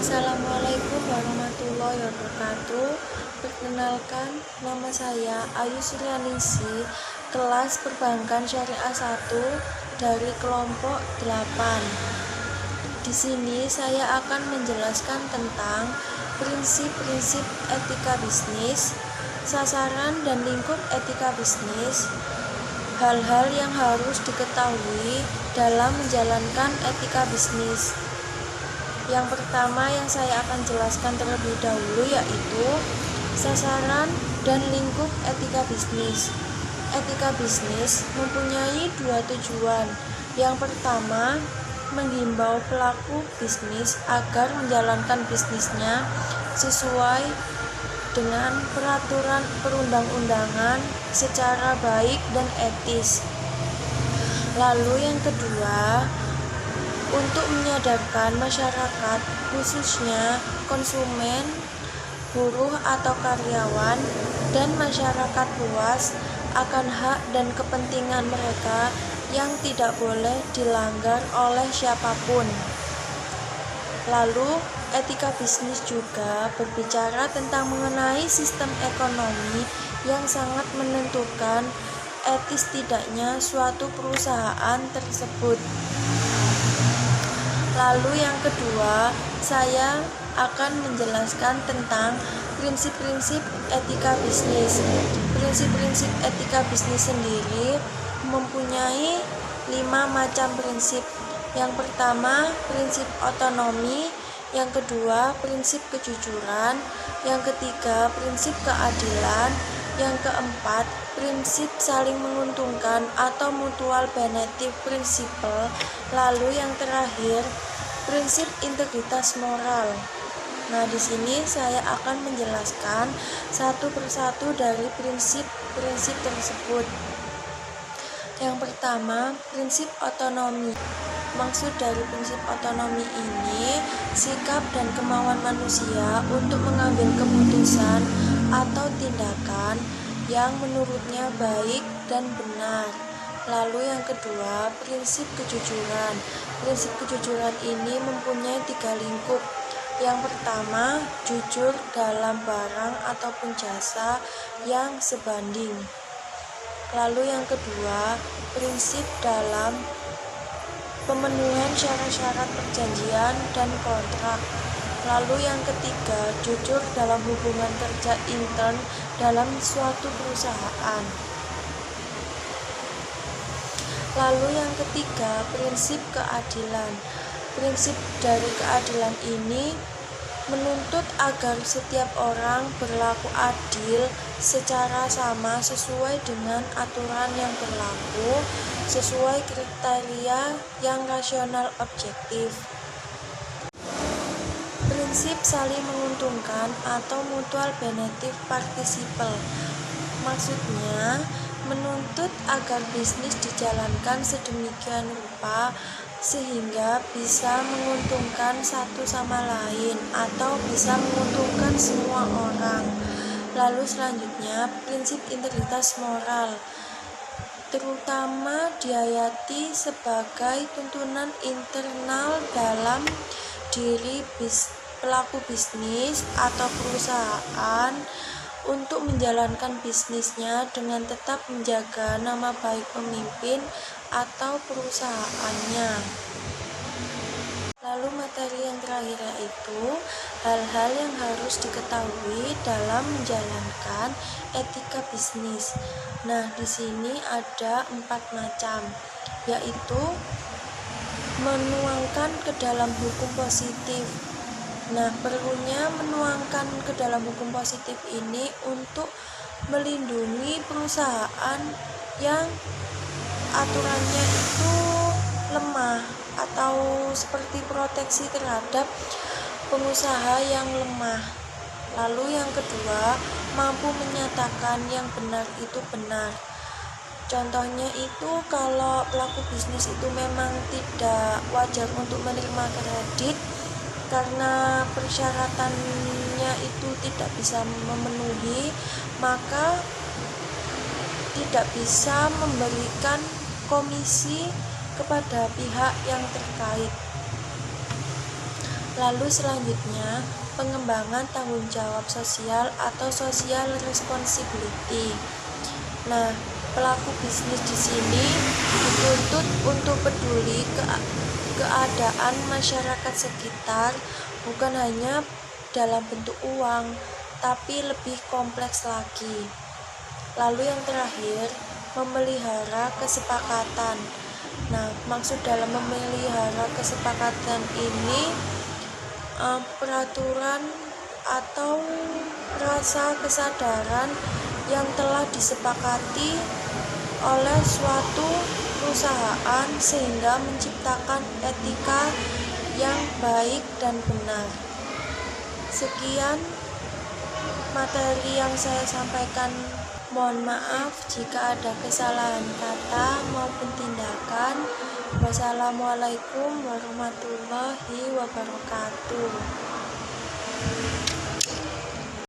Assalamualaikum warahmatullahi wabarakatuh. Perkenalkan, nama saya Ayu Suryaningsi, kelas Perbankan Syariah 1 dari kelompok 8. Di sini saya akan menjelaskan tentang prinsip-prinsip etika bisnis, sasaran dan lingkup etika bisnis, hal-hal yang harus diketahui dalam menjalankan etika bisnis. Yang pertama yang saya akan jelaskan terlebih dahulu yaitu sasaran dan lingkup etika bisnis. Etika bisnis mempunyai dua tujuan. Yang pertama, menghimbau pelaku bisnis agar menjalankan bisnisnya sesuai dengan peraturan perundang-undangan secara baik dan etis. Lalu yang kedua, untuk menyadarkan masyarakat, khususnya konsumen, buruh atau karyawan, dan masyarakat luas akan hak dan kepentingan mereka yang tidak boleh dilanggar oleh siapapun. Lalu, etika bisnis juga berbicara tentang mengenai sistem ekonomi yang sangat menentukan etis tidaknya suatu perusahaan tersebut. Lalu yang kedua, saya akan menjelaskan tentang prinsip-prinsip etika bisnis. Prinsip-prinsip etika bisnis sendiri mempunyai 5 macam prinsip. Yang pertama, prinsip otonomi. Yang kedua, prinsip kejujuran. Yang ketiga, prinsip keadilan. Yang keempat, prinsip saling menguntungkan atau mutual benefit principle. Lalu yang terakhir, prinsip integritas moral. Nah, di sini saya akan menjelaskan satu persatu dari prinsip-prinsip tersebut. Yang pertama, prinsip otonomi. Maksud dari prinsip otonomi ini, sikap dan kemauan manusia untuk mengambil keputusan atau tindakan yang menurutnya baik dan benar. Lalu yang kedua, prinsip kejujuran. Prinsip kejujuran ini mempunyai 3 lingkup. Yang pertama, jujur dalam barang ataupun jasa yang sebanding. Lalu yang kedua, prinsip dalam pemenuhan syarat-syarat perjanjian dan kontrak. Lalu yang ketiga, jujur dalam hubungan kerja intern dalam suatu perusahaan. Lalu yang ketiga, prinsip keadilan. Prinsip dari keadilan ini menuntut agar setiap orang berlaku adil secara sama sesuai dengan aturan yang berlaku, sesuai kriteria yang rasional objektif. Prinsip saling menguntungkan atau mutual benefit principle. Maksudnya, menuntut agar bisnis dijalankan sedemikian rupa sehingga bisa menguntungkan satu sama lain atau bisa menguntungkan semua orang. Lalu selanjutnya, prinsip integritas moral terutama dihayati sebagai tuntunan internal dalam diri pelaku bisnis atau perusahaan untuk menjalankan bisnisnya dengan tetap menjaga nama baik pemimpin atau perusahaannya. Lalu materi yang terakhir yaitu hal-hal yang harus diketahui dalam menjalankan etika bisnis. Nah, di sini ada 4 macam, yaitu menuangkan ke dalam hukum positif. Nah, perlunya menuangkan ke dalam hukum positif ini untuk melindungi perusahaan yang aturannya itu lemah atau seperti proteksi terhadap pengusaha yang lemah. Lalu yang kedua, mampu menyatakan yang benar itu benar. Contohnya itu kalau pelaku bisnis itu memang tidak wajar untuk menerima kredit karena persyaratannya itu tidak bisa memenuhi, maka tidak bisa memberikan komisi kepada pihak yang terkait. Lalu selanjutnya, pengembangan tanggung jawab sosial atau social responsibility. Nah, pelaku bisnis di sini dituntut untuk peduli keadaan masyarakat sekitar, bukan hanya dalam bentuk uang, tapi lebih kompleks lagi. Lalu yang terakhir, memelihara kesepakatan. Nah, maksud dalam memelihara kesepakatan ini peraturan atau rasa kesadaran yang telah disepakati oleh suatu perusahaan sehingga menciptakan etika yang baik dan benar. Sekian materi yang saya sampaikan. Mohon maaf jika ada kesalahan kata maupun tindakan. Wassalamualaikum warahmatullahi wabarakatuh.